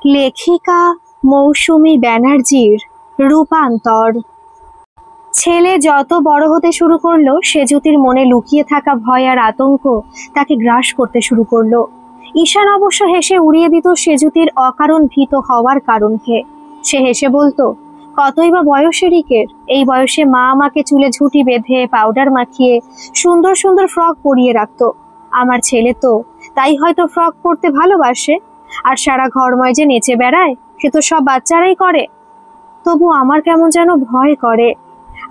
লেখিকা মৌসুমী ব্যানার্জির রূপান্তর। ছেলে যত বড় হতে শুরু করলো, সেজুতির মনে লুকিয়ে থাকা ভয় আর আতঙ্ক তাকে গ্রাস করতে শুরু করলো। ঈশান অবশ্য হেসে উড়িয়ে দিত সেজুতির অকারণ ভীত হওয়ার কারণকে। সে হেসে বলতো, কতই বা বয়সে রিকের, এই বয়সে মা আমাকে চুলে ঝুঁটি বেঁধে পাউডার মাখিয়ে সুন্দর সুন্দর ফ্রক পরিয়ে রাখতো। আমার ছেলে তো তাই হয়তো ফ্রক পরতে ভালোবাসে, আর সারা ঘরময় যে নেচে বেড়ায় সে তো সব বাচ্চারাই করে। তবু আমার কেমন যেন ভয় করে।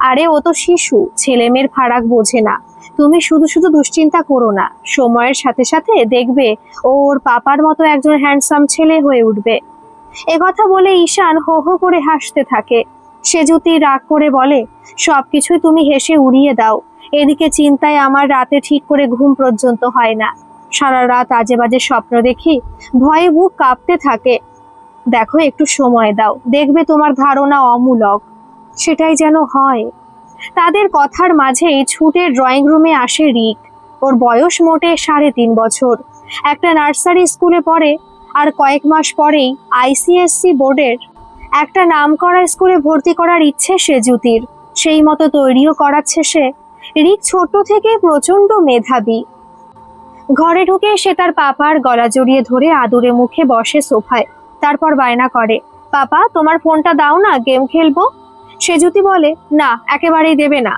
আরে ও তো শিশু, ছেলে মেয়ের ফারাক বোঝে না। তুমি শুধু শুধু দুশ্চিন্তা করো না, সময়ের সাথে সাথে দেখবে ও ওর পাপার মতো একজন হ্যান্ডসাম ছেলে হয়ে উঠবে। একথা বলে ঈশান হো হো করে হাসতে থাকে। সেজুতি রাগ করে বলে, সবকিছুই তুমি হেসে উড়িয়ে দাও, এদিকে চিন্তায় আমার রাতে ঠিক করে ঘুম পর্যন্ত হয় না। সারা রাত আজে বাজে স্বপ্ন দেখি, ভয়ে বুক কাঁপতে থাকে। দেখো একটু সময় দাও, দেখবে তোমার ধারণা অমূলক। সেটাই যেন হয়। তাদের কথার মাঝেই ছুটে ড্রয়িং রুমে আসে রিক। ওর বয়স মোটে 3.5 বছর। একটা নার্সারি স্কুলে পড়ে, আর কয়েক মাস পরেই ICSE বোর্ডের একটা নামকরা স্কুলে ভর্তি করার ইচ্ছে সেজুতির। সেই মতো তৈরিও করাচ্ছে সে। রিক ছোট থেকে প্রচন্ড মেধাবী। ঘরে ঢুকে সে তার পাপার গলা জড়িয়ে ধরে আদুরে মুখে বসে সোফায়। তারপর বায়না করে, পাপা তোমার ফোনটা দাও না, গেম খেলবো। সেজুতি বলে, না একেবারেই দেবে না।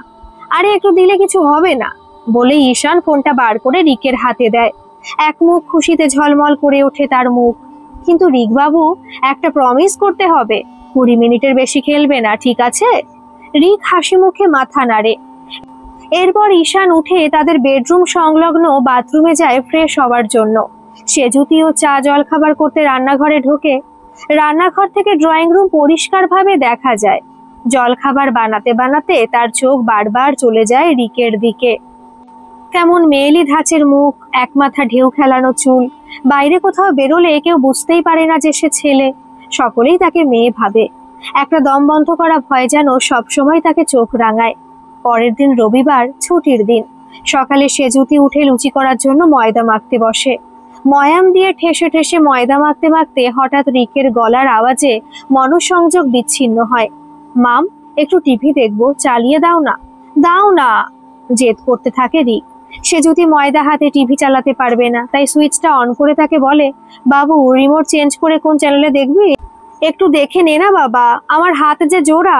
আরে একটু দিলে কিছু হবে না, বলে ঈশান ফোনটা বার করে রিকের হাতে দেয়। এক মুখ খুশিতে ঝলমল করে ওঠে তার মুখ। কিন্তু রিক বাবু, একটা প্রমিস করতে হবে, 20 মিনিটের বেশি খেলবে না, ঠিক আছে? রিক হাসি মুখে মাথা নাড়ে। এরপর ঈশান উঠে তাদের বেডরুম সংলগ্ন বাথরুমে যায় ফ্রেশ হওয়ার জন্য। সেজুতিও চা জল খাবার করতে রান্নাঘরে ঢোকে। রান্নাঘর থেকে ড্রয়িং রুম পরিষ্কারভাবে দেখা যায়। জল খাবার বানাতে বানাতে তার চোখ বারবার চলে যায় রিকের দিকে। কেমন মেয়েলি ধাঁচের মুখ, এক মাথা ঢেউ খেলানো চুল। বাইরে কোথাও বেরোলে কেউ বুঝতেই পারে না যে সে ছেলে, সকলেই তাকে মেয়ে ভাবে। একটা দম বন্ধ করা ভয় যেন সবসময় তাকে চোখ রাঙায়। পরের দিন রবিবার, ছুটির দিন। সকালে সেজুতি উঠে লুচি করার জন্য ময়দা মাখতে বসে। ময়াম দিয়ে ঠেসে ঠেসে ময়দা মাখতে মাখতে হঠাৎ রিকের গলার আওয়াজে মনোসংযোগ বিচ্ছিন্ন হয়। মাম, একটু টিভি দেখবো, চালিয়ে দাও না। দাও না, জেদ করতে থাকে রিক। সে যদি ময়দা হাতে টিভি চালাতে পারবে না, তাই সুইচটা অন করে তাকে বলে, বাবু রিমোট চেঞ্জ করে কোন চ্যানেলে দেখবি, একটু দেখে নে না বাবা, আমার হাত যে জোড়া।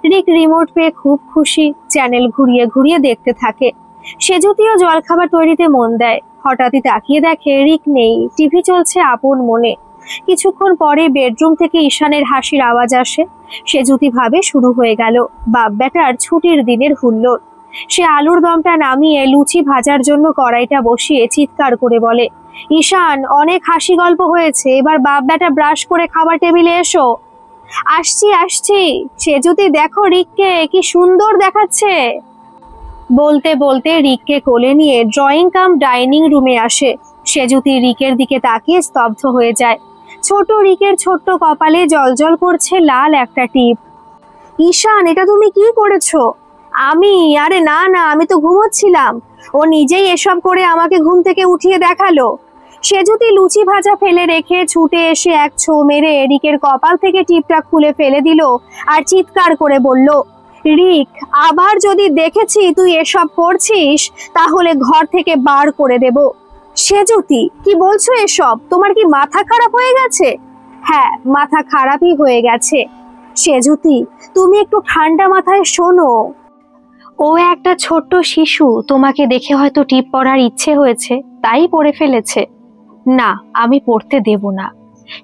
রিক রিমোট পেয়ে খুব খুশি, চ্যানেল ঘুরিয়ে ঘুরিয়ে দেখতে থাকে। সেজুতিও জলখাবার তৈরিতে মন দেয়। হঠাৎই তাকিয়ে দেখে রিক নেই, টিভি চলছে আপন মনে। কিছুক্ষণ পরে বেডরুম থেকে ঈশানের হাসির আওয়াজ আসে। সেজুতি ভাবে শুরু হয়ে গেল বাপ বেটার ছুটির দিনের হুল্লোড়। সে আলুর দমটা নামিয়ে লুচি ভাজার জন্য কড়াইটা বসিয়ে চিৎকার করে বলে, ঈশান অনেক হাসি গল্প হয়েছে, এবার বাপ বেটা ব্রাশ করে খাবার টেবিলে এসো। আসছি আসছি। সেজুতি দেখো রিককে কি সুন্দর দেখাচ্ছে। বলতে বলতে রিককে কোলে নিয়ে ড্রয়িং কাম ডাইনিং রুমে আসে। সেজুতি রিকের দিকে তাকিয়ে স্তব্ধ হয়ে যায়। ছোট রিকের ছোট্ট কপালে জলজল করছে লাল একটা টিপ। ঈশান, এটা তুমি কি করেছো? আরে না না, আমি তো ঘুমোচ্ছিলাম। ও নিজেই এসব করে আমাকে ঘুম থেকে উঠিয়ে দেখালো। সেজুতি লুচি ভাজা ফেলে রেখে ছুটে এসে এক ছো মেরে রিকের কপাল থেকে টিপটা খুলে ফেলে দিল আর চিৎকার করে বলল, রিক, আবার যদি দেখেছি তুই এসব করছিস তাহলে ঘর থেকে বার করে দেব। সেজুতি, কি বলছো এসব? তোমার কি মাথা খারাপ হয়ে গেছে? হ্যাঁ, মাথা খারাপই হয়ে গেছে। সেজুতি, তুমি একটু ঠান্ডা মাথায় শোনো। ও একটা ছোট্ট শিশু, তোমাকে দেখে হয়তো টিপ পড়ার ইচ্ছে হয়েছে, তাই পড়ে ফেলেছে। না, আমি পড়তে দেব না।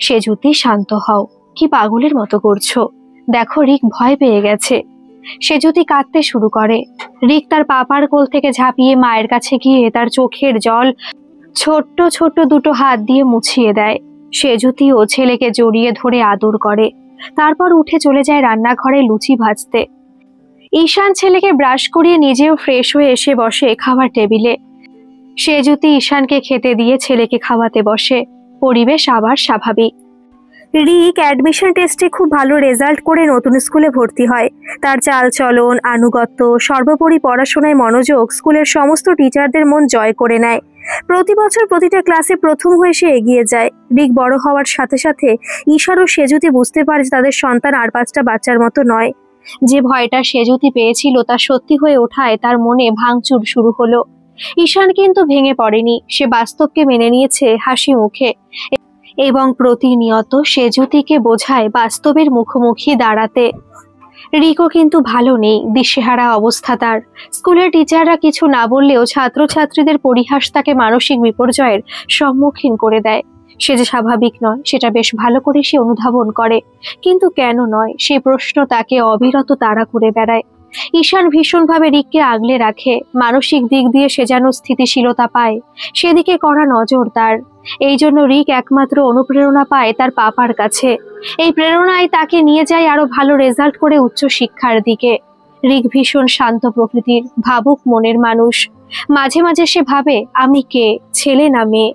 সেজুতি, শান্ত হও, কি পাগলের মতো করছো? দেখো রিক ভয় পেয়ে গেছে। সেজুতি কাঁদতে শুরু করে। রিক তার পাপার কোল থেকে ঝাঁপিয়ে মায়ের কাছে গিয়ে তার চোখের জল ছোট্ট ছোট্ট দুটো হাত দিয়ে মুছিয়ে দেয়। সেজুতিও ছেলেকে জড়িয়ে ধরে আদর করে। তারপর উঠে চলে যায় রান্নাঘরে লুচি ভাজতে। ঈশান ছেলেকে ব্রাশ করিয়ে নিজেও ফ্রেশ হয়ে এসে বসে খাবার টেবিলে। সেজুতি ঈশানকে খেতে দিয়ে ছেলেকে খাওয়াতে বসে। পরিবেশ আবার স্বাভাবিক। রিক অ্যাডমিশন টেস্টে খুব ভালো রেজাল্ট করে নতুন স্কুলে ভর্তি হয়। তার চালচলন, আনুগত্য, সর্বোপরি পড়াশোনায় মনোযোগ স্কুলের সমস্ত টিচারদের মন জয় করে নেয়। প্রতি বছর প্রতিটা ক্লাসে প্রথম হয়ে সে এগিয়ে যায়। রিক বড় হওয়ার সাথে সাথে ঈশান ও সেজুতি বুঝতে পারে যে তাদের সন্তান আর 5টা বাচ্চার মতো নয়। যে ভয়টা সেজুতি পেয়েছিল তা সত্যি হয়ে ওঠায় তার মনে ভাঙচুর শুরু হলো। ঈশান কিন্তু ভেঙে পড়েনি, সে বাস্তবকে মেনে নিয়েছে হাসি মুখে এবং প্রতিনিয়ত সেজুতিকে বোঝায় বাস্তবের মুখোমুখি দাঁড়াতে। রিকো কিন্তু ভালো নেই, দিশেহারা অবস্থা তার। স্কুলের টিচাররা কিছু না বললেও ছাত্রছাত্রীদের পরিহাস তাকে মানসিক বিপর্যয়ের সম্মুখীন করে দেয়। সে যে স্বাভাবিক নয় সেটা বেশ ভালো করে সে অনুধাবন করে, কিন্তু কেন নয় সেই প্রশ্ন তাকে অবিরত তাড়া করে বেড়ায়। ঈশান ভীষণভাবে রিককে আগলে রাখে, মানসিক দিক দিয়ে সে যেন স্থিতিশীলতা পায়, সেদিকে কড়া নজর তার। এই জন্য রিক একমাত্র অনুপ্রেরণা পায় তার পাপার কাছে। এই প্রেরণায় তাকে নিয়ে যায় আরো ভালো রেজাল্ট করে উচ্চ শিক্ষার দিকে। রিক ভীষণ শান্ত প্রকৃতির, ভাবুক মনের মানুষ। মাঝে মাঝে সে ভাবে, আমি কে, ছেলে না মেয়ে?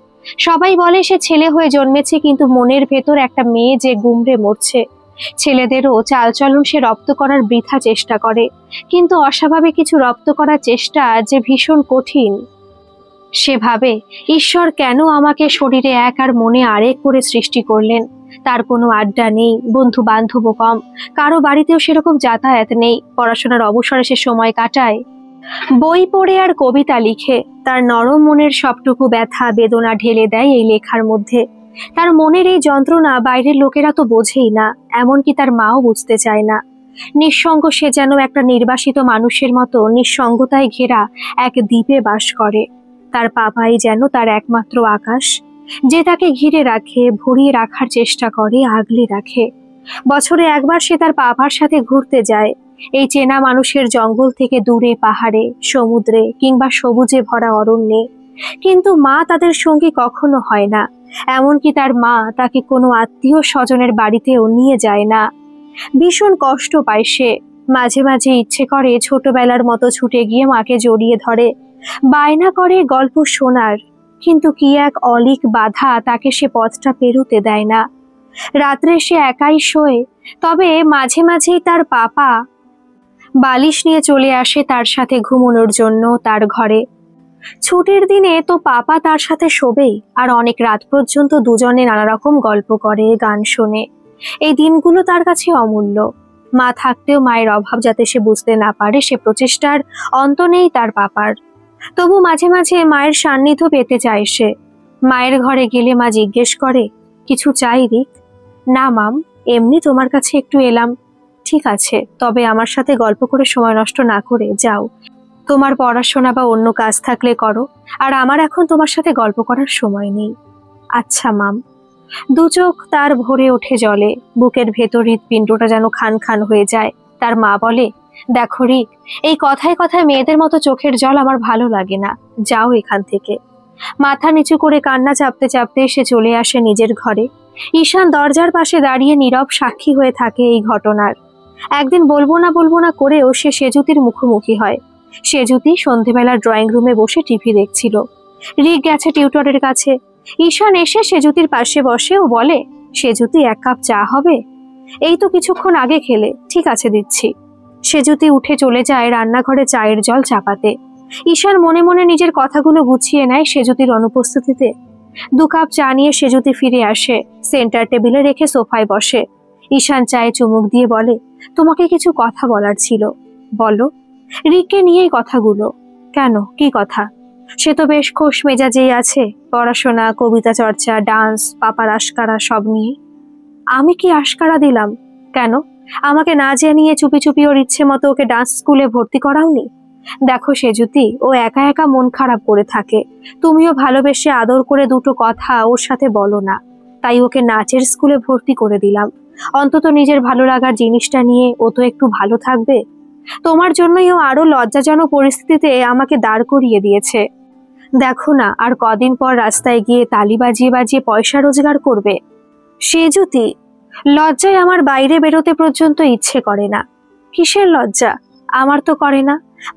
সবাই বলে সে ছেলে হয়ে জন্মেছে, কিন্তু মনের ভেতর একটা মেয়ে যে গুমড়ে মরছে। ছেলেদেরও চালচলন সে রপ্ত করার বৃথা চেষ্টা করে, কিন্তু অস্বাভাবিক কিছু রপ্ত করার চেষ্টা যে ভীষণ কঠিন। সে ভাবে, ঈশ্বর কেন আমাকে শরীরে এক আর মনে আরেক করে সৃষ্টি করলেন? তার কোনো আড্ডা নেই, বন্ধু বান্ধবও কম, কারো বাড়িতেও সেরকম যাতায়াত নেই। পড়াশোনার অবসরে সে সময় কাটায় বই পড়ে আর কবিতা লিখে। তার নরম মনের সবটুকু ব্যথা বেদনা ঢেলে দেয় এই লেখার মধ্যে। তার মনের এই যন্ত্রণা বাইরের লোকেরা তো বোঝেই না, এমনকি তার মাও বুঝতে চায় না। নিঃসঙ্গ সে যেন একটা নির্বাসিত মানুষের মতো নিঃসঙ্গতায় ঘেরা এক দ্বীপে বাস করে। তার পাপাই যেন তার একমাত্র আকাশ, যে তাকে ঘিরে রাখে, ভরিয়ে রাখার চেষ্টা করে, আগলে রাখে। বছরে একবার সে তার পাপার সাথে ঘুরতে যায়, এই চেনা মানুষের জঙ্গল থেকে দূরে, পাহাড়ে, সমুদ্রে কিংবা সবুজে ভরা অরণ্যে। কিন্তু মা তাদের সঙ্গী কখনো হয় না, এমনকি তার মা তাকে কোনো আত্মীয় স্বজনের বাড়িতেও নিয়ে যায় না। ভীষণ কষ্ট পায় সে। মাঝে মাঝে ইচ্ছে করে ছোটবেলার মতো ছুটে গিয়ে মাকে জড়িয়ে ধরে, বায়না করে গল্প শোনার, কিন্তু কি এক অলীক বাধা তাকে সে পথটা পেরোতে দেয় না। রাত্রে সে একাই শোয়, তবে মাঝে মাঝেই তার পাপা বালিশ নিয়ে চলে আসে তার সাথে ঘুমানোর জন্য তার ঘরে। ছুটির দিনে তো পাপা তার সাথে শোবেই, আর অনেক রাত পর্যন্ত দুজনে নানা রকম গল্প করে, গান শোনে। এই দিনগুলো তার কাছে অমূল্য। মা থাকতেও মায়ের অভাব যাতে সে বুঝতে না পারে, সে প্রচেষ্টার অন্ত নেই তার পাপার। তবু মাঝে মাঝে মায়ের সান্নিধ্য পেতে চায় সে। মায়ের ঘরে গেলে মা জিজ্ঞেস করে, কিছু চাই রিক? না মাম, এমনি তোমার কাছে একটু এলাম। ঠিক আছে, তবে আমার সাথে গল্প করে সময় নষ্ট না করে যাও। তোমার পড়াশোনা বা অন্য কাজ থাকলে করো, আর আমার এখন তোমার সাথে গল্প করার সময় নেই। আচ্ছা মাম। দু চোখ তার ভরে ওঠে জলে, বুকের ভেতর হৃৎপিণ্ডটা যেন খান খান হয়ে যায়। তার মা বলে, দেখো রিক, এই কথায় কথায় মেয়েদের মতো চোখের জল আমার ভালো লাগে না, যাও এখান থেকে। মাথা নিচু করে কান্না চাপতে চাপতে সে চলে আসে নিজের ঘরে। ঈশান দরজার পাশে দাঁড়িয়ে নীরব সাক্ষী হয়ে থাকে এই ঘটনার। একদিন বলবো না করেও সে সেজুতির মুখোমুখি হয়। সেজুতি সন্ধেবেলা ড্রয়িং রুমে বসে টিভি দেখছিল। রিক গেছে টিউটরের কাছে। ঈশান এসে সেজুতির পাশে বসে ও বলে, সেজুতি, 1 কাপ চা হবে? এই তো কিছুক্ষণ আগে খেলে। ঠিক আছে, দিচ্ছি। সেজুতি উঠে চলে যায় রান্নাঘরে চায়ের জল চাপাতে। ঈশান মনে মনে নিজের কথাগুলো গুছিয়ে নেয় সেজুতির অনুপস্থিতিতে। 2 কাপ চা নিয়ে সেজুতি ফিরে আসে, সেন্টার টেবিলে রেখে সোফায় বসে। ঈশান চায়ে চুমুক দিয়ে বলে, তোমাকে কিছু কথা বলার ছিল। বলো। রিককে নিয়েই কথাগুলো। কেন, কি কথা? সে তো বেশ খোশ মেজাজেই আছে, পড়াশোনা, কবিতা চর্চা, ডান্স, পাপার আশকারা সব নিয়ে। আমি কি আশকারা দিলাম? কেন, আমাকে না জানিয়ে চুপি চুপি ওর ইচ্ছে মতো ওকে ডান্স স্কুলে ভর্তি করাওনি? দেখো সেজুতি, ও একা একা মন খারাপ করে থাকে, তুমিও ভালোবেসে আদর করে 2টো কথা ওর সাথে বলো না, তাই ওকে নাচের স্কুলে ভর্তি করে দিলাম। অন্তত নিজের ভালো লাগার জিনিসটা নিয়ে ও তো একটু ভালো থাকবে। তোমার জন্যই ও আরো লজ্জাজনক পরিস্থিতিতে আমাকে দাঁড় করিয়ে দিয়েছে। দেখো না, আর কদিন পর রাস্তায় গিয়ে তালি বাজিয়ে বাজিয়ে পয়সা রোজগার করবে। সেজুতি, লজ্জায় আমার বাইরে বেরোতে পর্যন্ত ইচ্ছে করে না। কিসের লজ্জা? আমার তো করে না।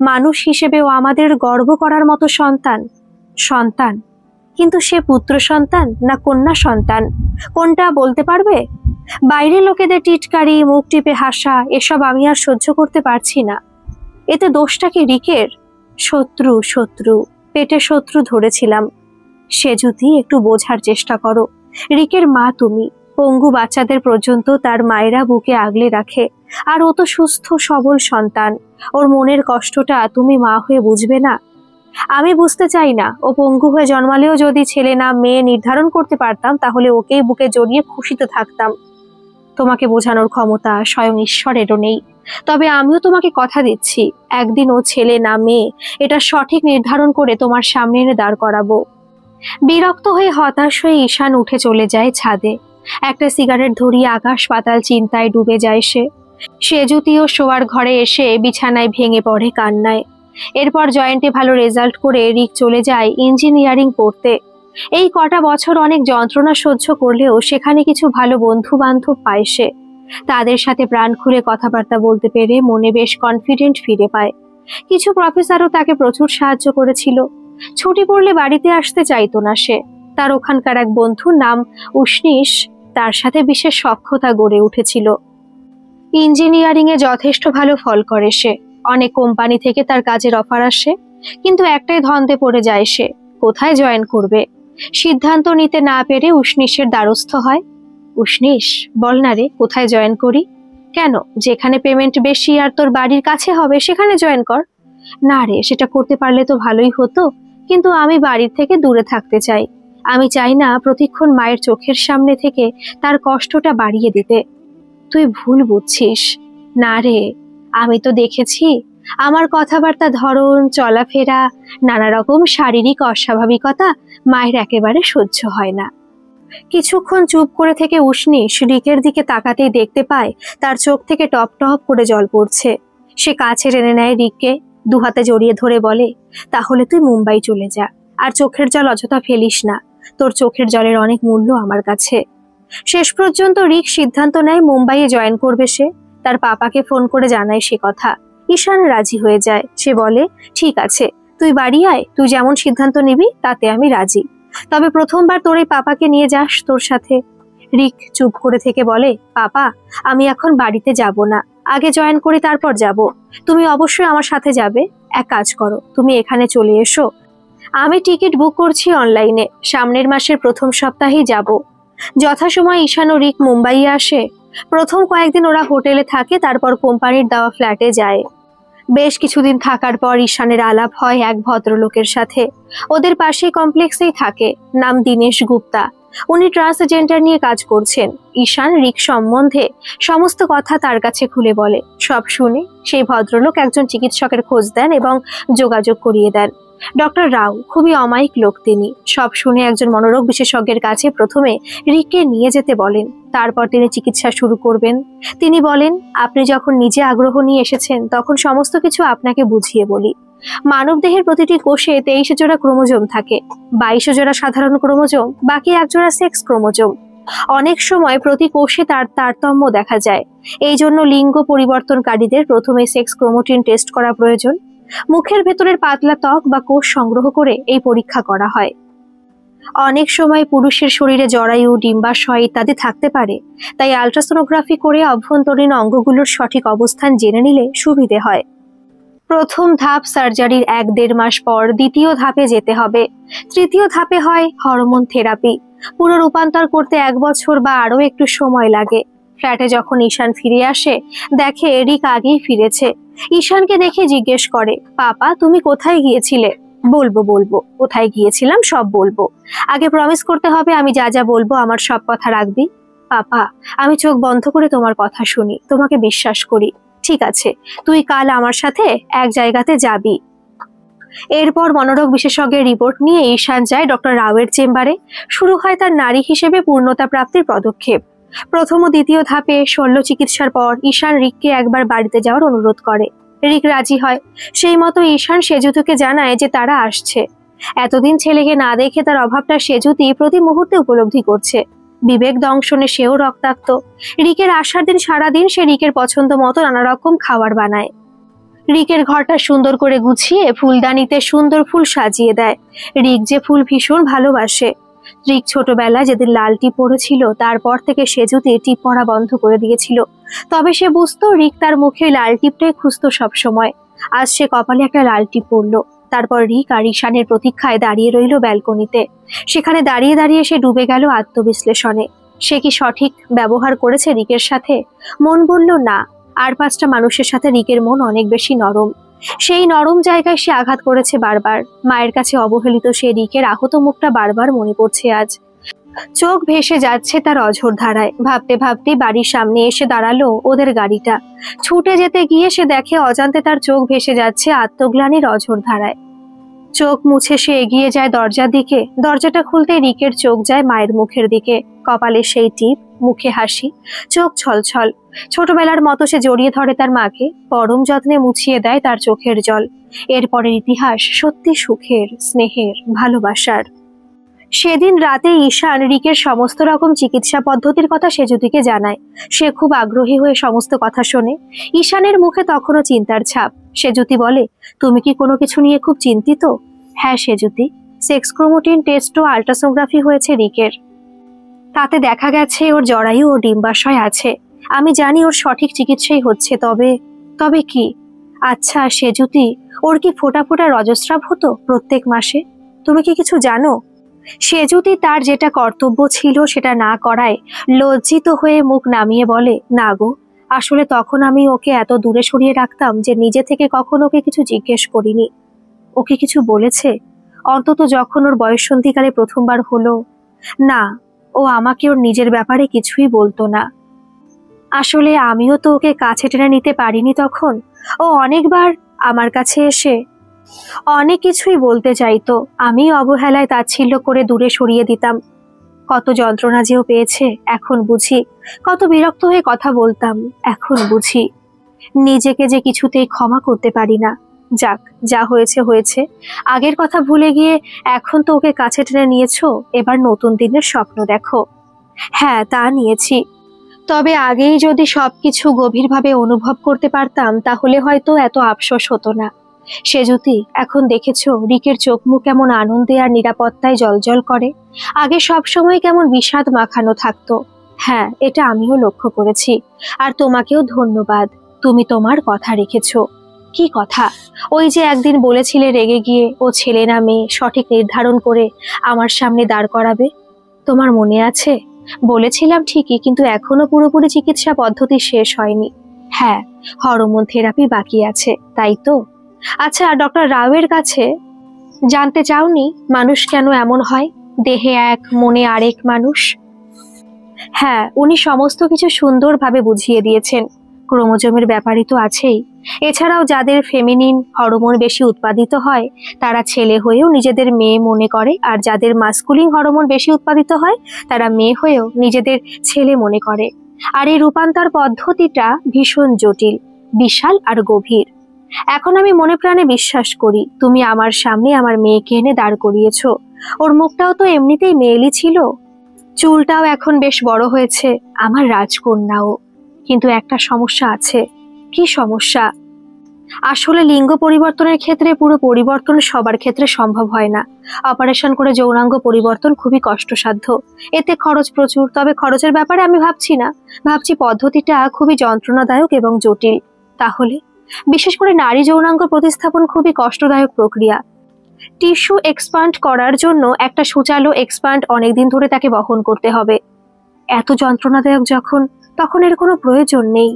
মানুষ হিসেবেও আমাদের গর্ব করার মতো সন্তান। সন্তান? কিন্তু সে পুত্র সন্তান না কন্যা সন্তান, কোনটা বলতে পারবে? বাইরে লোকেদের টিটকারি, মুখ টিপে হাসা, এসব আমি আর সহ্য করতে পারছি না। এতে দোষটা কি রিকের? শত্রু, পেটে শত্রু ধরেছিলাম, সেজুতি, একটু বোঝার চেষ্টা করো। রিকের মা তুমি। পঙ্গু বাচ্চাদের পর্যন্ত তার মায়েরা বুকে আগলে রাখে, আর ও তো সুস্থ সবল সন্তান। ওর মনের কষ্টটা তুমি মা হয়ে বুঝবে না? আমি বুঝতে চাই না। ও পঙ্গু হয়ে জন্মালেও যদি ছেলে না মেয়ে নির্ধারণ করতে পারতাম, তাহলে ওকেই বুকে জড়িয়ে খুশিতে থাকতাম। তোমাকে বোঝানোর ক্ষমতা স্বয়ং ঈশ্বরেরও নেই। তবে আমিও তোমাকে কথা দিচ্ছি, একদিন ও ছেলে না মেয়ে এটা সঠিক নির্ধারণ করে তোমার সামনে এনে দাঁড় করাবো। বিরক্ত হয়ে হতাশ হয়ে ঈশান উঠে চলে যায় ছাদে। একটা সিগারেট ধরিয়ে আকাশ পাতাল চিন্তায় ডুবে যায় সে। সেজুতিও শোয়ার ঘরে এসে বিছানায় ভেঙে পড়ে কান্নায়। এরপর জয়েন্টে ভালো রেজাল্ট করে রিক চলে যায় ইঞ্জিনিয়ারিং পড়তে। এই কটা বছর অনেক যন্ত্রণা সহ্য করলেও সেখানে কিছু ভালো বন্ধু বান্ধব পায় সে। তাদের সাথে প্রাণ খুলে কথাবার্তা বলতে পেরে মনে বেশ কনফিডেন্ট ফিরে পায়। কিছু প্রফেসরও তাকে প্রচুর সাহায্য করেছিল। ছুটি পড়লে বাড়িতে আসতে চাইতো না সে। তার ওখানকার এক বন্ধু নাম উষ্ণিস, তার সাথে বিশেষ সখ্যতা গড়ে উঠেছিল। ইঞ্জিনিয়ারিং এ যথেষ্ট ভালো ফল করে সে। অনেক কোম্পানি থেকে তার কাজের অফার আসে, কিন্তু একটাই ধন্দে পড়ে যায় সে, কোথায় জয়েন করবে। সিদ্ধান্ত নিতে না পেরে উষ্ণিসের দ্বারস্থ হয়। উষ্ণিস, বল না রে, কোথায় জয়েন করি? কেন, যেখানে পেমেন্ট বেশি আর তোর বাড়ির কাছে হবে সেখানে জয়েন কর। না রে, সেটা করতে পারলে তো ভালোই হতো, কিন্তু আমি বাড়ির থেকে দূরে থাকতে চাই। আমি চাই না প্রতিক্ষণ মায়ের চোখের সামনে থেকে তার কষ্টটা বাড়িয়ে দিতে। তুই ভুল বুঝছিস। না রে, আমি তো দেখেছি আমার কথাবার্তা ধরন, চলাফেরা, নানা রকম শারীরিক অস্বাভাবিকতা মায়ের একেবারে সহ্য হয় না। কিছুক্ষণ চুপ করে থেকে উষ্ণিস রিকের দিকে তাকাতেই দেখতে পায় তার চোখ থেকে টপ টপ করে জল পড়ছে। সে কাছে টেনে নেয় রিককে, দুহাতে জড়িয়ে ধরে বলে, তাহলে তুই মুম্বাই চলে যা, আর চোখের জল অযথা ফেলিস না। তোর চোখের জলের অনেক মূল্য আমার কাছে। শেষ পর্যন্ত রিক সিদ্ধান্ত নেয় মুম্বাইয়ে জয়েন করবে সে। তার পাপাকে ফোন করে জানায় সে কথা। ঈশান রাজি হয়ে যায়। সে বলে, ঠিক আছে, তুই বাড়ি আয়, তুই যেমন সিদ্ধান্ত নিবি তাতে আমি রাজি। তবে প্রথমবার তোর এই পাপাকে নিয়ে যাস তোর সাথে। রিক চুপ করে থেকে বলে, পাপা, আমি এখন বাড়িতে যাব না, আগে জয়েন করি তারপর যাব। তুমি অবশ্যই আমার সাথে যাবে। এক কাজ করো, তুমি এখানে চলে এসো, আমি টিকিট বুক করছি অনলাইনে, সামনের মাসের প্রথম সপ্তাহেই যাব। যথাসময় ঈশান ও রিক মুম্বাইয়ে আসে। প্রথম কয়েকদিন ওরা হোটেলে থাকে, তারপর কোম্পানির দেওয়া ফ্ল্যাটে যায়। বেশ কিছুদিন থাকার পর ঈশানের আলাপ হয় এক ভদ্রলোকের সাথে। ওদের পাশেই কমপ্লেক্সেই থাকে, নাম দীনেশ গুপ্তা। উনি ট্রান্সজেন্ডার নিয়ে কাজ করছেন। ঈশান রিক সম্বন্ধে সমস্ত কথা তার কাছে খুলে বলে। সব শুনে সেই ভদ্রলোক একজন চিকিৎসকের খোঁজ দেন এবং যোগাযোগ করিয়ে দেন। ডক্টর রাও খুবই অমায়িক লোক তিনি। সব শুনে একজন মনোরোগ বিশেষজ্ঞের কাছে প্রথমে রিককে নিয়ে যেতে বলেন, তারপর তিনি চিকিৎসা শুরু করবেন। তিনি বলেন, আপনি যখন নিজে আগ্রহ নিয়ে এসেছেন তখন সমস্ত কিছু আপনাকে বুঝিয়ে বলি। মানব দেহের প্রতিটি কোষে 23 জোড়া ক্রোমোজোম থাকে, 22 জোড়া সাধারণ ক্রোমোজোম, বাকি 1 জোড়া সেক্স ক্রোমোজোম। অনেক সময় প্রতি কোষে তার তারতম্য দেখা যায়। এই জন্য লিঙ্গ পরিবর্তনকারীদের প্রথমে সেক্স ক্রোমোটিন টেস্ট করা প্রয়োজন। মুখের ভেতরের পাতলা ত্বক বা কোষ সংগ্রহ করে এই পরীক্ষা করা হয়। অনেক সময় পুরুষের শরীরে জরায়ু, ডিম্বাশয় ইত্যাদি থাকতে পারে, তাই আল্ট্রাসোনোগ্রাফি করে অভ্যন্তরীণ অঙ্গগুলোর সঠিক অবস্থান জেনে নিলে সুবিধে হয়। প্রথম ধাপ সার্জারির 1-1.5 মাস পর দ্বিতীয় ধাপে যেতে হবে। তৃতীয় ধাপে হয় হরমোন থেরাপি। পুরো রূপান্তর করতে 1 বছর বা আরো একটু সময় লাগে। ফ্ল্যাটে যখন ঈশান ফিরে আসে, দেখে রিক আগেই ফিরেছে। ঈশানকে দেখে জিজ্ঞেস করে, পাপা, তুমি কোথায় গিয়েছিলে? বলবো বলবো, কোথায় গিয়েছিলাম সব বলবো। আগে প্রমিস করতে হবে আমি যা যা বলবো আমার সব কথা রাখবি। পাপা, আমি চোখ বন্ধ করে তোমার কথা শুনি, তোমাকে বিশ্বাস করি। ঠিক আছে, তুই কাল আমার সাথে এক জায়গাতে যাবি। এরপর মনোরোগ বিশেষজ্ঞের রিপোর্ট নিয়ে ঈশান যায় ডক্টর রাওয়ের চেম্বারে। শুরু হয় তার নারী হিসেবে পূর্ণতা প্রাপ্তির পদক্ষেপ। প্রথম ও দ্বিতীয় ধাপে শল্য চিকিৎসার পর ঈশান রিককে একবার বাড়িতে যাওয়ার অনুরোধ করে। রিক রাজি হয়। সেই মতো ঈশান সেজুতুকে জানায় যে তারা আসছে। এতদিন ছেলেকে না দেখে তার অভাবটা সেজুতি প্রতি মুহূর্তে উপলব্ধি করছে। বিবেক দংশনে সেও রক্তাক্ত। রিকের আসার দিন সারাদিন সে রিকের পছন্দ মতো নানা রকম খাবার বানায়। রিকের ঘরটা সুন্দর করে গুছিয়ে ফুলদানিতে সুন্দর ফুল সাজিয়ে দেয়। রিক যে ফুল ভীষণ ভালোবাসে। রিক ছোটবেলায় যেদিন লাল টিপ পড়েছিল তারপর থেকে সেজুতি টিপ পরা বন্ধ করে দিয়েছিল। তবে সে বুঝতো রিক তার মুখে লাল টিপটাই খুঁজতো সবসময়। আজ সে কপালে একটা লাল টিপ পড়লো। তারপর রিক আর ঈশানের প্রতীক্ষায় দাঁড়িয়ে রইল ব্যালকনিতে। সেখানে দাঁড়িয়ে দাঁড়িয়ে সে ডুবে গেল আত্মবিশ্লেষণে। সে কি সঠিক ব্যবহার করেছে রিকের সাথে? মন বলল না। আর 5টা মানুষের সাথে রিকের মন অনেক বেশি নরম। সেই নরম জায়গায় সে আঘাত করেছে বারবার। মায়ের কাছে অবহেলিত সে রিকের আহত মুখটা বারবার মনে পড়ছে আজ। চোখ ভেসে যাচ্ছে তার অঝোর ধারায়। ভাবতে ভাবতে বাড়ির সামনে এসে দাঁড়ালো ওদের গাড়িটা। ছুটে যেতে গিয়ে সে দেখে অজান্তে তার চোখ ভেসে যাচ্ছে আত্মগ্লানির অঝোর ধারায়। চোখ মুছে সে এগিয়ে যায় দরজার দিকে। দরজাটা খুলতে রিকের চোখ যায় মায়ের মুখের দিকে। কপালে সেই টিপ, মুখে হাসি, চোখ ছলছল। ছোটবেলার মতো সে জড়িয়ে ধরে তার মাকে, পরম যত্নে মুছিয়ে দেয় তার চোখের জল। এরপরের ইতিহাস সত্যি সুখের, স্নেহের, ভালোবাসার। সেদিন রাতে ঈশান রিকের সমস্ত রকম চিকিৎসা পদ্ধতির কথা সেজুতিকে জানায়। সে খুব আগ্রহী হয়ে সমস্ত কথা শোনে। ঈশানের মুখে তখনও চিন্তার ছাপ। সেজুতি বলে, তুমি কি কোনো কিছু নিয়ে খুব চিন্তিত? হ্যাঁ সেজুতি, সেক্স ক্রোমোটিন টেস্ট ও আল্ট্রাসোনোগ্রাফি হয়েছে রিকের। তাতে দেখা গেছে ওর জরায়ু ও ডিম্বাশয় আছে। আমি জানি ওর সঠিক চিকিৎসাই হচ্ছে। তবে কি? আচ্ছা সেজুতি, ওর কি ফোঁটা ফোঁটা রজস্রাব হতো প্রত্যেক মাসে? তুমি কি কিছু জানো? সেজুতি তার যেটা কর্তব্য ছিল সেটা না করায় লজ্জিত হয়ে মুখ নামিয়ে বলে, না গো, আসলে তখন আমি ওকে এত দূরে সরিয়ে রাখতাম যে নিজে থেকে কখনো ওকে কিছু জিজ্ঞেস করিনি। ওকে কিছু বলেছে? অন্তত যখন ওর বয়ঃসন্ধিকালে প্রথমবার হলো। না, ও আমাকে ওর নিজের ব্যাপারে কিছুই বলতো না। আসলে আমিও তো ওকে কাছে টেনে নিতে পারিনি তখন। ও অনেকবার আমার কাছে এসে অনেক কিছুই বলতে চাইতো। আমি অবহেলায় তাচ্ছিল্য করে দূরে সরিয়ে দিতাম। কত যন্ত্রণা যেও পেয়েছে এখন বুঝি। কত বিরক্ত হয়ে কথা বলতাম এখন বুঝি। নিজেকে যে কিছুতেই ক্ষমা করতে পারি না। যাক, যা হয়েছে হয়েছে। আগের কথা ভুলে গিয়ে এখন তো ওকে কাছে টেনে নিয়েছো, এবার নতুন দিনের স্বপ্ন দেখো। হ্যাঁ, তা নিয়েছি। তবে আগেই যদি সবকিছু গভীরভাবে অনুভব করতে পারতাম তাহলে হয়তো এত আফসোস হতো না। সেজুতি, এখন দেখেছো রিকের চোখ মুখ কেমন আনন্দে আর নিরাপত্তায় জলজল করে। আগে সব সময় কেমন বিষাদ মাখানো থাকতো। হ্যাঁ, এটা আমিও লক্ষ্য করেছি। আর তোমাকেও ধন্যবাদ, তুমি তোমার কথা রেখেছো। কি কথা? ওই যে একদিন বলেছিলে রেগে গিয়ে ও ছেলে না মেয়ে সঠিক নির্ধারণ করে আমার সামনে দাঁড় করাবে। তোমার মনে আছে? বলেছিলাম ঠিকই, কিন্তু এখনো পুরোপুরি চিকিৎসা পদ্ধতি শেষ হয়নি। হ্যাঁ, হরমোন থেরাপি বাকি আছে, তাই তো? আচ্ছা, ডক্টর রাওয়ের কাছে জানতে চাওনি মানুষ কেন এমন হয়, দেহে এক মনে আরেক মানুষ? হ্যাঁ, উনি সমস্ত কিছু সুন্দরভাবে বুঝিয়ে দিয়েছেন। ক্রোমোজোমের ব্যাপারই তো আছেই। এছাড়াও যাদের ফেমিনিন হরমোন বেশি উৎপাদিত হয় তারা ছেলে হয়েও নিজেদের মেয়ে মনে করে, আর যাদের মাস্কুলিন হরমোন বেশি উৎপাদিত হয় তারা মেয়ে হয়েও নিজেদের ছেলে মনে করে। আর এই রূপান্তর পদ্ধতিটা ভীষণ জটিল, বিশাল আর গভীর। এখন আমি মনে প্রাণে বিশ্বাস করি তুমি আমার সামনে আমার মেয়েকে এনে দাঁড় করিয়েছো। ওর মুখটাও তো এমনিতেই মেয়েলি ছিল, চুলটাও এখন বেশ বড় হয়েছে, আমার রাজকন্যাও। কিন্তু একটা সমস্যা আছে। কি সমস্যা? আসলে লিঙ্গ পরিবর্তনের ক্ষেত্রে পুরো পরিবর্তন সবার ক্ষেত্রে সম্ভব হয় না। অপারেশন করে যৌনাঙ্গ পরিবর্তন খুবই কষ্টসাধ্য। এতে খরচ প্রচুর। তবে খরচের ব্যাপারে আমি ভাবছি না, ভাবছি পদ্ধতিটা খুবই যন্ত্রণাদায়ক এবং জটিল। তাহলে বিশেষ করে নারী যৌনাঙ্গ প্রতিস্থাপন খুবই কষ্টদায়ক প্রক্রিয়া। টিস্যু এক্সপান্ড করার জন্য একটা সুচালো এক্সপান্ড অনেকদিন ধরে তাকে বহন করতে হবে। এত যন্ত্রণাদায়ক তখন এর কোনো প্রয়োজন নেই।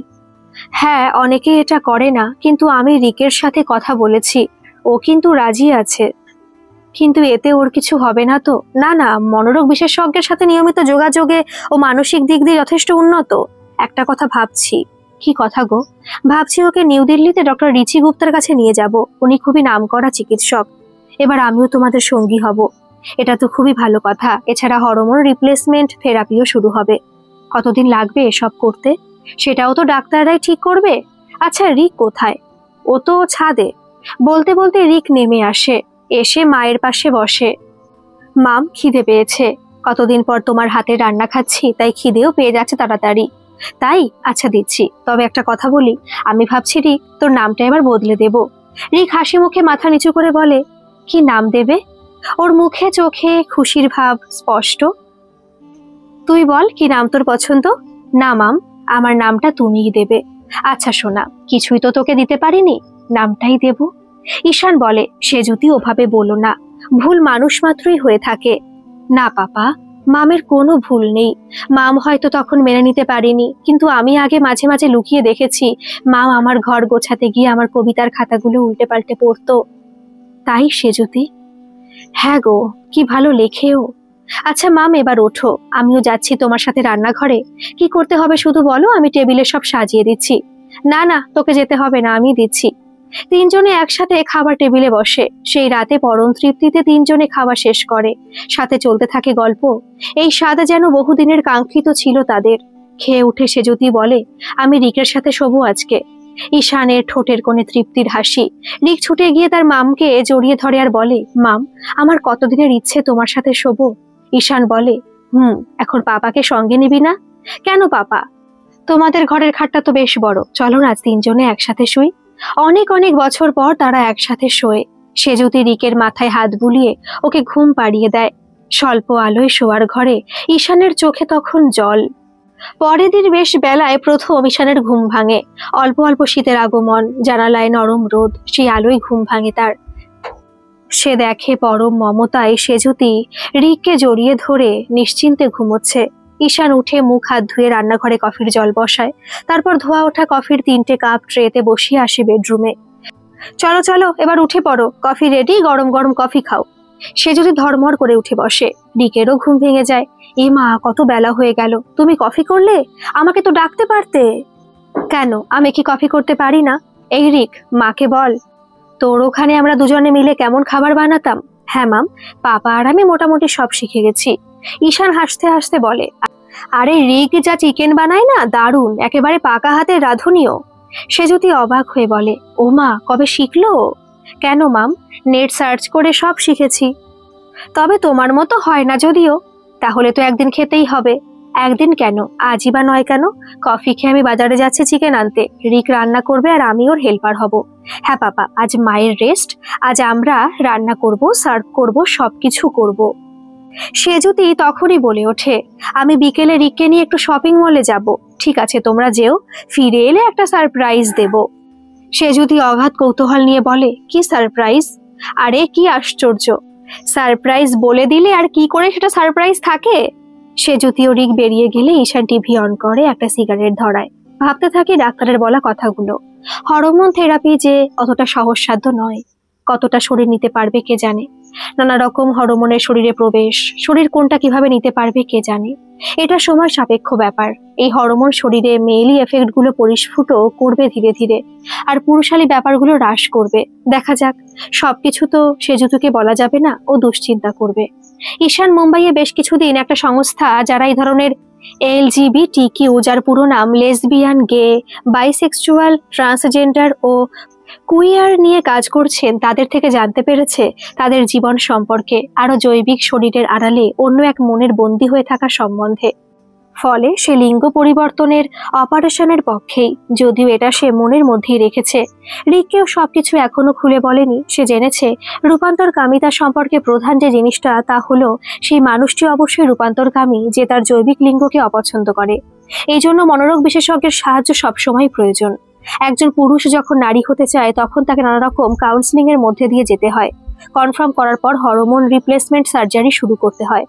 হ্যাঁ, অনেকেই এটা করে না, কিন্তু আমি রিকের সাথে কথা বলেছি, ও কিন্তু রাজি আছে। কিন্তু এতে ওর কিছু হবে না তো? না না, মনোরোগ বিশেষজ্ঞের সাথে নিয়মিত যোগাযোগে ও মানসিক দিক দিয়ে যথেষ্ট উন্নত। একটা কথা ভাবছি। কি কথা গো? ভাবছি ওকে নিউ দিল্লিতে ডক্টর রিচি গুপ্তার কাছে নিয়ে যাব। উনি খুবই নামকরা চিকিৎসক। এবার আমিও তোমাদের সঙ্গী হব। এটা তো খুবই ভালো কথা। এছাড়া হরমোন রিপ্লেসমেন্ট থেরাপিও শুরু হবে। কতদিন লাগবে এসব করতে সেটাও তো ডাক্তাররাই ঠিক করবে। আচ্ছা, রিক কোথায়? ও তো ছাদে। বলতে বলতে রিক নেমে আসে, এসে মায়ের পাশে বসে। মাম, খিদে পেয়েছে। কতদিন পর তোমার হাতে রান্না খাচ্ছি, তাই খিদেও পেয়ে যাচ্ছে তাড়াতাড়ি। তাই? আচ্ছা দিচ্ছি। তবে একটা কথা বলি, আমি ভাবছি রিক তোর নামটা এবার বদলে দেব। রিক হাসি মুখে মাথা নিচু করে বলে, কি নাম দেবে? ওর মুখে চোখে খুশির ভাব স্পষ্ট। তুই বল, কি নাম তোর পছন্দ? না মাম, আমার নামটা তুমিই দেবে। আচ্ছা সোনা, কিছুই তো তোকে দিতে পারিনি, নামটাই দেব। ঈশান বলে, সেজুতি ওভাবে বলো না, ভুল মানুষ মাত্রই হয়ে থাকে। না পাপা, মামের কোনো ভুল নেই। মাম হয়তো তখন মেনে নিতে পারিনি, কিন্তু আমি আগে মাঝে মাঝে লুকিয়ে দেখেছি মাম আমার ঘর গোছাতে গিয়ে আমার কবিতার খাতাগুলো উল্টে পাল্টে পড়তো। তাই সেজুতি? হ্যাঁ গো, কি ভালো লেখেও। আচ্ছা মাম, এবার ওঠো, আমিও যাচ্ছি তোমার সাথে রান্নাঘরে। কি করতে হবে শুধু বলো, আমি টেবিলে সব সাজিয়ে দিচ্ছি। না না, তোকে যেতে হবে না, আমি দিচ্ছি। তিনজনে একসাথে খাবার টেবিলে বসে। সেই রাতে পরম তৃপ্তিতে তিনজনে খাওয়া শেষ করে। সাথে চলতে থাকে গল্প। এই স্বাদ যেন বহুদিনের কাঙ্ক্ষিত ছিল তাদের। খেয়ে উঠে সেজুতি বলে, আমি রিকের সাথে শোবো আজকে। ঈশানের ঠোঁটের কোণে তৃপ্তির হাসি। রিক ছুটে গিয়ে তার মামকে জড়িয়ে ধরে আর বলে, মাম, আমার কতদিনের ইচ্ছে তোমার সাথে শোবো। ঈশান বলে, এখন পাপাকে সঙ্গে নিবি না? কেন পাপা? তোমাদের ঘরের খাটটা তো বেশ বড়, চলো না তিনজনে একসাথে শুই। অনেক অনেক বছর পর তারা একসাথে শোয়। সেজুতি রিকের মাথায় হাত বুলিয়ে ওকে ঘুম পাড়িয়ে দেয়। স্বল্প আলোয় শোয়ার ঘরে ঈশানের চোখে তখন জল। পরের দিন বেশ বেলায় প্রথম ঈশানের ঘুম ভাঙে। অল্প অল্প শীতের আগমন, জানালায় নরম রোদ, সেই আলোয় ঘুম ভাঙে তার। সে দেখে পরম মমতায় সেজুতি রিককে জড়িয়ে ধরে নিশ্চিন্তে ঘুমোচ্ছে। ঈশান উঠে মুখ হাত ধুয়ে রান্নাঘরে কফির জল বসায়। তারপর ধোয়া ওঠা কফির 3টে কাপ ট্রেতে বসিয়ে আসে বেডরুমে। চলো চলো, এবার উঠে পড়ো, কফি রেডি, গরম গরম কফি খাও। সে যদি ধর্মর করে উঠে বসে। রিকেরও ঘুম ভেঙে যায়। এ মা, কত বেলা হয়ে গেল, তুমি কফি করলে? আমাকে তো ডাকতে পারতে। কেন, আমি কি কফি করতে পারি না? এই রিক, মাকে বল, তোর ওখানে আমরা দুজনে মিলে কেমন খাবার বানাতাম। হ্যাঁ মাম, পাপা আর আমি মোটামুটি সব শিখে গেছি। ঈশান হাসতে হাসতে বলে, আরে রিক যা চিকেন বানায় না, দারুণ, একেবারে পাকা হাতের রাঁধুনিও। সে যদি অবাক হয়ে বলে, ও মা, কবে শিখলো? কেন মাম, নেট সার্চ করে সব শিখেছি। তবে তোমার মতো হয় না যদিও। তাহলে তো একদিন খেতেই হবে। একদিন কেন, আজই বা নয় কেন? কফি খেয়ে আমি বাজারে যাচ্ছি চিকেন আনতে, রিক রান্না করবে আর আমি ওর হেল্পার হব। হ্যাঁ পাপা, আজ মায়ের রেস্ট, আজ আমরা রান্না করব, সার্ভ করব, সবকিছু করব। সে যদি তখনই বলে ওঠে, আমি বিকেলে রিককে নিয়ে একটু শপিং মলে যাব। ঠিক আছে, তোমরা যেও, ফিরে এলে একটা সারপ্রাইজ দেব। সে যদি অগাধ কৌতূহল নিয়ে বলে, কি সারপ্রাইজ? আরে কি আশ্চর্য, সারপ্রাইজ বলে দিলে আর কি করে সেটা সারপ্রাইজ থাকে। সে যদিও রিক বেরিয়ে গেলে ঈশান টিভি অন করে, একটা সিগারেট ধরায়। ভাবতে থাকে ডাক্তারের বলা কথাগুলো। হরমোন থেরাপি যে অতটা সহজসাধ্য নয়, কতটা শরীর নিতে পারবে কে জানে। নানা রকম হরমোনের শরীরে প্রবেশ, শরীর কোনটা কিভাবে নিতে পারবে কে জানে। এটা সময় সাপেক্ষ ব্যাপার। এই হরমোন শরীরে মেইলি এফেক্ট গুলো পরিস্ফুট করবে ধীরে ধীরে, আর পুরুষালী ব্যাপারগুলো হ্রাস করবে। দেখা যাক, সবকিছু তো সেজুতুকে বলা যাবে না, ও দুশ্চিন্তা করবে। ঈশান মুম্বাইয়ে বেশ কিছুদিন একটা সংস্থা যারা এই ধরনের LGBTQ, যার পুরো নাম লেসবিয়ান, গে, বাইসেক্সুয়াল, ট্রান্সজেন্ডার ও কুইয়ার নিয়ে কাজ করছেন, তাদের থেকে জানতে পেরেছে তাদের জীবন সম্পর্কে, আরো জৈবিক শরীরের আড়ালে অন্য এক মনের বন্দী হয়ে থাকা সম্বন্ধে। ফলে সে লিঙ্গ পরিবর্তনের অপারেশনের পক্ষেই, যদিও এটা সে মনের মধ্যেই রেখেছে। রিককেও সবকিছু এখনো খুলে বলেনি। সে জেনেছে রূপান্তরকামিতা সম্পর্কে প্রধান যে জিনিসটা, তা হলো সেই মানুষটি অবশ্যই রূপান্তরকামী যে তার জৈবিক লিঙ্গকে অপছন্দ করে। এই জন্য মনোরোগ বিশেষজ্ঞের সাহায্য সবসময় প্রয়োজন। একজন পুরুষ যখন নারী হতে চায়, তখন তাকে নানা রকম কাউন্সিলিং এর মধ্যে দিয়ে যেতে হয়। কনফার্ম করার পর হরমোন রিপ্লেসমেন্ট সার্জারি শুরু করতে হয়।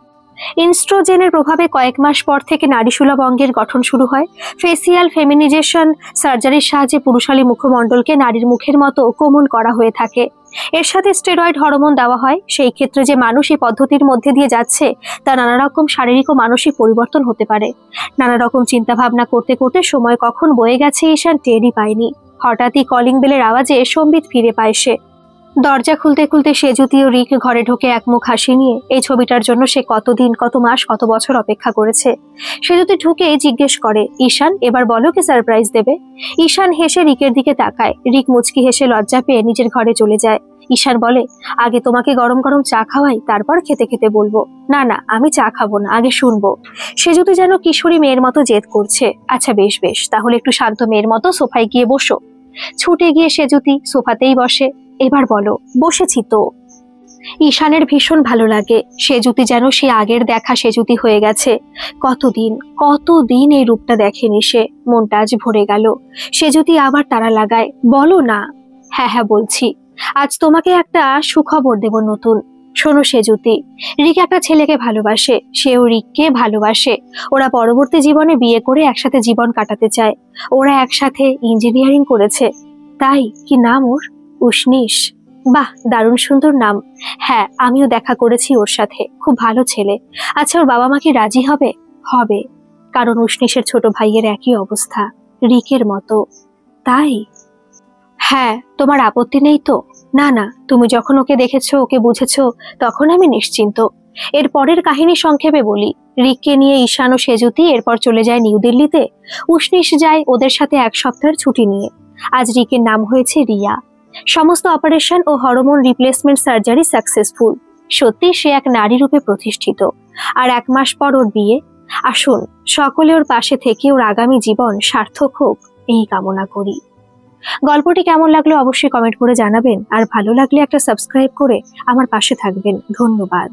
ইনস্ট্রোজেনের প্রভাবে কয়েক মাস পর থেকে নারীসুলভ অঙ্গের গঠন শুরু হয়। ফেসিয়াল ফেমিনাইজেশন সার্জারির সাহায্যে পুরুষালী মুখমণ্ডলকে নারীর মুখের মতো কোমল করা হয়ে থাকে। এর সাথে স্টেরয়েড হরমোন দেওয়া হয়। সেই ক্ষেত্রে যে মানুষ এই পদ্ধতির মধ্যে দিয়ে যাচ্ছে, তা নানা রকম শারীরিক ও মানসিক পরিবর্তন হতে পারে। নানা রকম চিন্তা ভাবনা করতে করতে সময় কখন বয়ে গেছে ঈশান টেরই পায়নি। হঠাৎই কলিং বেলের আওয়াজে সম্বিত ফিরে পায় সে। দরজা খুলতে খুলতে সেজুতি ও রিক ঘরে ঢোকে একমুখ হাসি নিয়ে। এই ছবিটার জন্য সে কতদিন, কত মাস, কত বছর অপেক্ষা করেছে। সেজুতি ঢুকে জিজ্ঞেস করে, ঈশান, এবার বলো কি সারপ্রাইজ দেবে? ঈশান হেসে রিকের দিকে তাকায়। রিক মুচকি হেসে লজ্জা পেয়ে নিজের ঘরে চলে যায়। ঈশান বলে, আগে তোমাকে গরম গরম চা খাওয়াই, তারপর খেতে খেতে বলবো। না না, আমি চা খাবো না, আগে শুনবো। সেজুতি যেন কিশোরী মেয়ের মতো জেদ করছে। আচ্ছা বেশ বেশ, তাহলে একটু শান্ত মেয়ের মতো সোফায় গিয়ে বসো। ছুটে গিয়ে সেজুতি সোফাতেই বসে। এবার বলো। বসেছি তো। ঈশানের ভীষণ ভালো লাগে। সেজুতি যেন সে আগের দেখা সেজুতি হয়ে গেছে। কতদিন কতদিন এই রূপটা দেখেনি সে। মনটা আজ ভরে গেল। সেজুতি আবার তাড়া লাগায়, বলো না। হ্যাঁ হ্যাঁ বলছি। আজ তোমাকে একটা সুখবর দেব নতুন। শোনো সেজুতি, রিক একটা ছেলেকে ভালোবাসে, সেও রিককে ভালোবাসে। ওরা পরবর্তী জীবনে বিয়ে করে একসাথে জীবন কাটাতে চায়। ওরা একসাথে ইঞ্জিনিয়ারিং করেছে। তাই কি নাম ওর? উষ্ণিস। বাহ, দারুণ সুন্দর নাম। হ্যাঁ, আমিও দেখা করেছি ওর সাথে, খুব ভালো ছেলে। আচ্ছা, ওর বাবা মা কি রাজি হবে? হবে, কারণ উষ্ণিসের ছোট ভাইয়ের একই অবস্থা, রিকের মতো। তাই? হ্যাঁ, তোমার আপত্তি নেই তো? না না, তুমি যখন ওকে দেখেছো, ওকে বুঝেছো, তখন আমি নিশ্চিন্ত। এর পরের কাহিনী সংক্ষেপে বলি। রিককে নিয়ে ঈশান ও সেজুতি এরপর চলে যায় নিউ দিল্লিতে। উষ্ণিস যায় ওদের সাথে 1 সপ্তাহের ছুটি নিয়ে। আজ রিকের নাম হয়েছে রিয়া। সমস্ত অপারেশন ও হরমোন রিপ্লেসমেন্ট সার্জারি সাকসেসফুল। সত্যি সে এক নারী রূপে প্রতিষ্ঠিত। আর 1 মাস পর ওর বিয়ে। আসুন সকলে ওর পাশে থেকে ওর আগামী জীবন সার্থক হোক, এই কামনা করি। গল্পটি কেমন লাগলো অবশ্যই কমেন্ট করে জানাবেন, আর ভালো লাগলে একটা সাবস্ক্রাইব করে আমার পাশে থাকবেন। ধন্যবাদ।